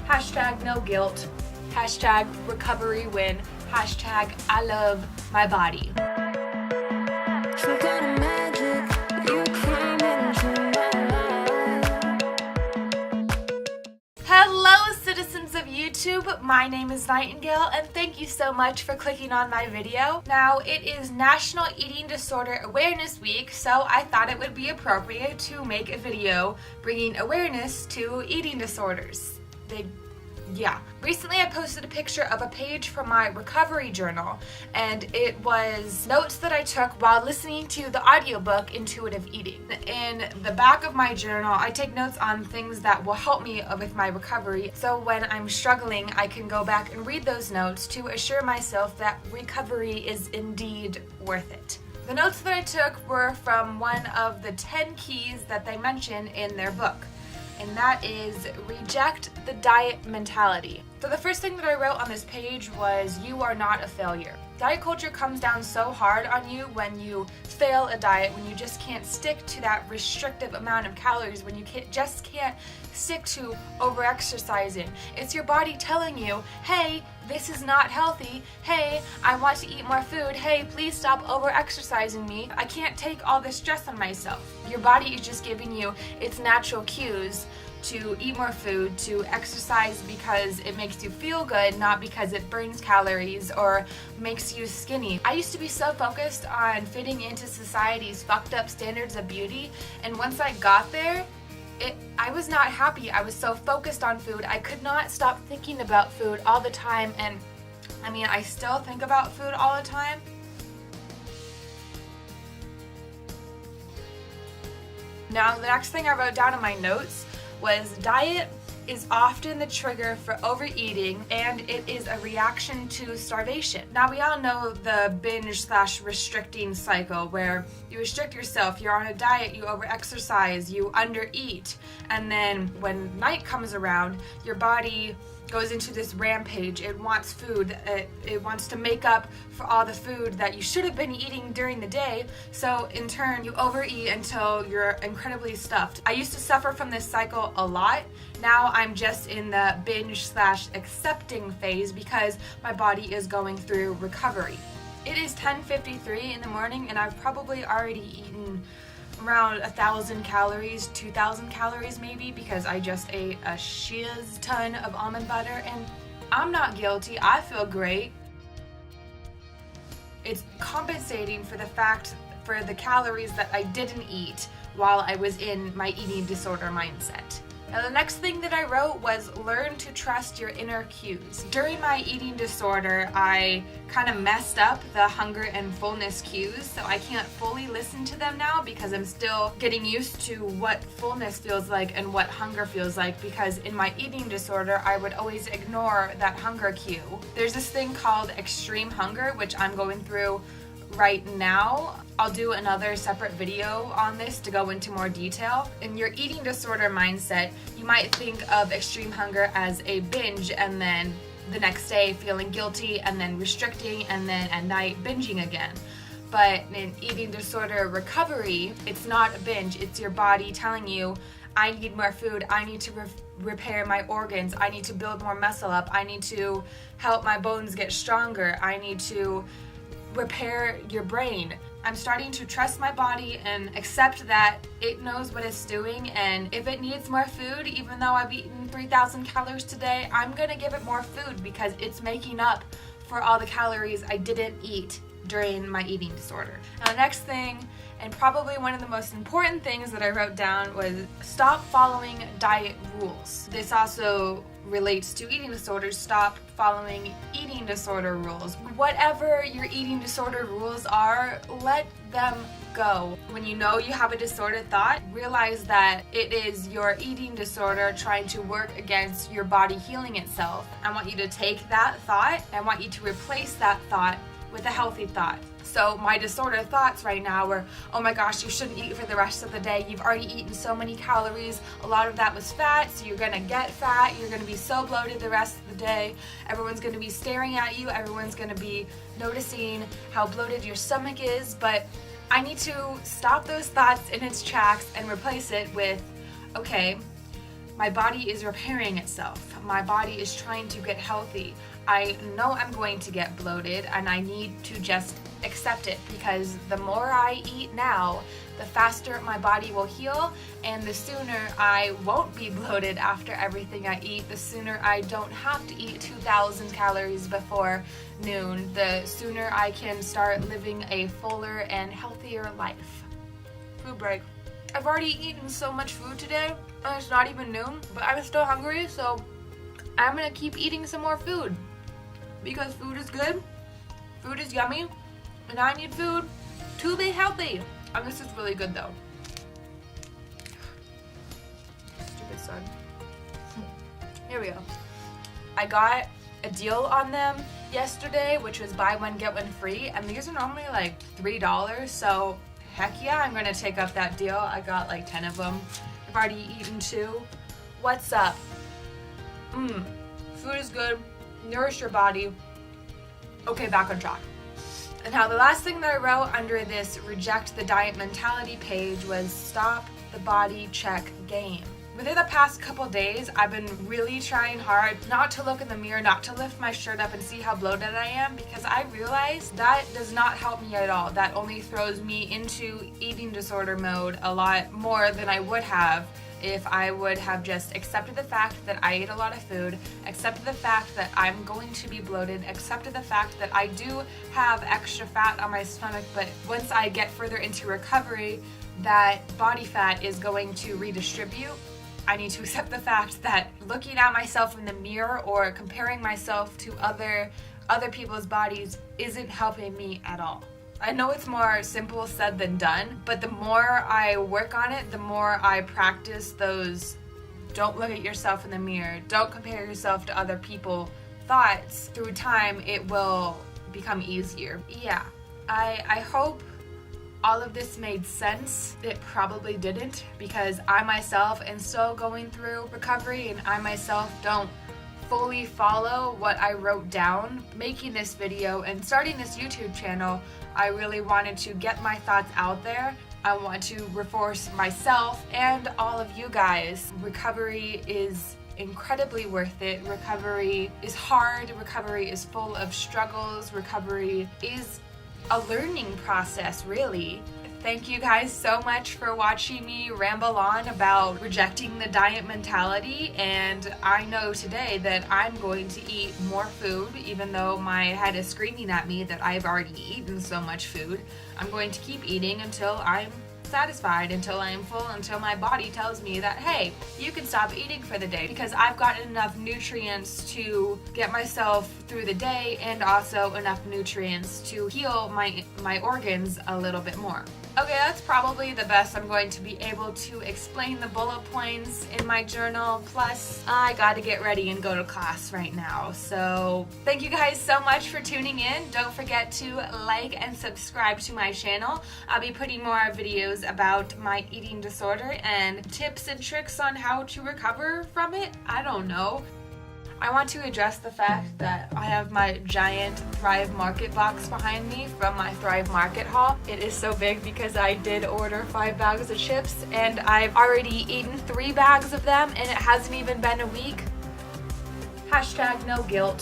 hashtag no guilt, hashtag recovery win, hashtag I love my body. Some kind of magic, you came into my life. Hello citizens of YouTube, my name is Nightingale and thank you so much for clicking on my video. Now it is National Eating Disorder Awareness Week, so I thought it would be appropriate to make a video bringing awareness to eating disorders. Recently I posted a picture of a page from my recovery journal, and it was notes that I took while listening to the audiobook Intuitive Eating. In the back of my journal, I take notes on things that will help me with my recovery, so when I'm struggling, I can go back and read those notes to assure myself that recovery is indeed worth it. The notes that I took were from one of the 10 keys that they mention in their book, and that is reject the diet mentality. So the first thing that I wrote on this page was, you are not a failure. Diet culture comes down so hard on you when you fail a diet, when you just can't stick to that restrictive amount of calories, when you just can't stick to over-exercising. It's your body telling you, hey, this is not healthy. Hey, I want to eat more food. Hey, please stop over-exercising me. I can't take all this stress on myself. Your body is just giving you its natural cues to eat more food, to exercise because it makes you feel good, not because it burns calories or makes you skinny. I used to be so focused on fitting into society's fucked up standards of beauty, and once I got there, I was not happy. I was so focused on food. I could not stop thinking about food all the time, and I mean, I still think about food all the time. Now, the next thing I wrote down in my notes was, diet is often the trigger for overeating, and it is a reaction to starvation. Now, we all know the binge/restricting cycle where you restrict yourself, you're on a diet, you over-exercise, you under-eat, and then when night comes around, your body goes into this rampage. It wants food. It wants to make up for all the food that you should have been eating during the day. So in turn, you overeat until you're incredibly stuffed. I used to suffer from this cycle a lot. Now I'm just in the binge/accepting phase because my body is going through recovery. It is 10:53 in the morning and I've probably already eaten around 1,000 calories, 2,000 calories maybe, because I just ate a shiz ton of almond butter, and I'm not guilty. I feel great. It's compensating for the calories that I didn't eat while I was in my eating disorder mindset. Now, the next thing that I wrote was, learn to trust your inner cues. During my eating disorder, I kind of messed up the hunger and fullness cues, so I can't fully listen to them now because I'm still getting used to what fullness feels like and what hunger feels like, because in my eating disorder, I would always ignore that hunger cue. There's this thing called extreme hunger, which I'm going through right now. I'll do another separate video on this to go into more detail. In your eating disorder mindset, you might think of extreme hunger as a binge, and then the next day feeling guilty, and then restricting, and then at night binging again. But in eating disorder recovery, it's not a binge. It's your body telling you, I need more food, I need to repair my organs, I need to build more muscle up, I need to help my bones get stronger, I need to repair your brain. I'm starting to trust my body and accept that it knows what it's doing, and if it needs more food, even though I've eaten 3,000 calories today, I'm gonna give it more food because it's making up for all the calories I didn't eat during my eating disorder. Now, the next thing, and probably one of the most important things that I wrote down, was stop following diet rules. This also relates to eating disorders. Stop following eating disorder rules. Whatever your eating disorder rules are, let them go. When you know you have a disordered thought, realize that it is your eating disorder trying to work against your body healing itself. I want you to take that thought, and I want you to replace that thought with a healthy thought. So my disordered thoughts right now were, oh my gosh, you shouldn't eat for the rest of the day. You've already eaten so many calories. A lot of that was fat, so you're gonna get fat. You're gonna be so bloated the rest of the day. Everyone's gonna be staring at you. Everyone's gonna be noticing how bloated your stomach is. But I need to stop those thoughts in its tracks and replace it with, okay, My body is repairing itself. My body is trying to get healthy. I know I'm going to get bloated and I need to just accept it, because the more I eat now, the faster my body will heal, and the sooner I won't be bloated after everything I eat, the sooner I don't have to eat 2,000 calories before noon, the sooner I can start living a fuller and healthier life. Food break. I've already eaten so much food today, and it's not even noon, but I'm still hungry, so I'm gonna keep eating some more food. Because food is good, food is yummy, and I need food to be healthy. And this is really good though. Stupid son. Here we go. I got a deal on them yesterday, which was buy one get one free, and these are normally like $3, so heck yeah, I'm gonna take up that deal. I got like 10 of them. I've already eaten 2. What's up? Food is good. Nourish your body. Okay, back on track. And now the last thing that I wrote under this reject the diet mentality page was stop the body check game. Within the past couple days, I've been really trying hard not to look in the mirror, not to lift my shirt up and see how bloated I am, because I realize that does not help me at all. That only throws me into eating disorder mode a lot more than I would have if I would have just accepted the fact that I ate a lot of food, accepted the fact that I'm going to be bloated, accepted the fact that I do have extra fat on my stomach, but once I get further into recovery, that body fat is going to redistribute. I need to accept the fact that looking at myself in the mirror or comparing myself to other people's bodies isn't helping me at all. I know it's more simple said than done, but the more I work on it, the more I practice those don't look at yourself in the mirror, don't compare yourself to other people thoughts, through time it will become easier. Yeah, I hope all of this made sense. It probably didn't, because I myself am still going through recovery and I myself don't fully follow what I wrote down. Making this video and starting this YouTube channel, I really wanted to get my thoughts out there. I want to reinforce myself and all of you guys. Recovery is incredibly worth it. Recovery is hard. Recovery is full of struggles. Recovery is a learning process, really. Thank you guys so much for watching me ramble on about rejecting the diet mentality, and I know today that I'm going to eat more food, even though my head is screaming at me that I've already eaten so much food. I'm going to keep eating until I'm satisfied, until I am full, until my body tells me that, hey, you can stop eating for the day, because I've gotten enough nutrients to get myself through the day and also enough nutrients to heal my organs a little bit more. Okay, that's probably the best I'm going to be able to explain the bullet points in my journal. Plus, I gotta get ready and go to class right now. So, thank you guys so much for tuning in. Don't forget to like and subscribe to my channel. I'll be putting more videos about my eating disorder and tips and tricks on how to recover from it. I don't know. I want to address the fact that I have my giant Thrive Market box behind me from my Thrive Market haul. It is so big because I did order 5 bags of chips and I've already eaten 3 bags of them and it hasn't even been a week. #no guilt.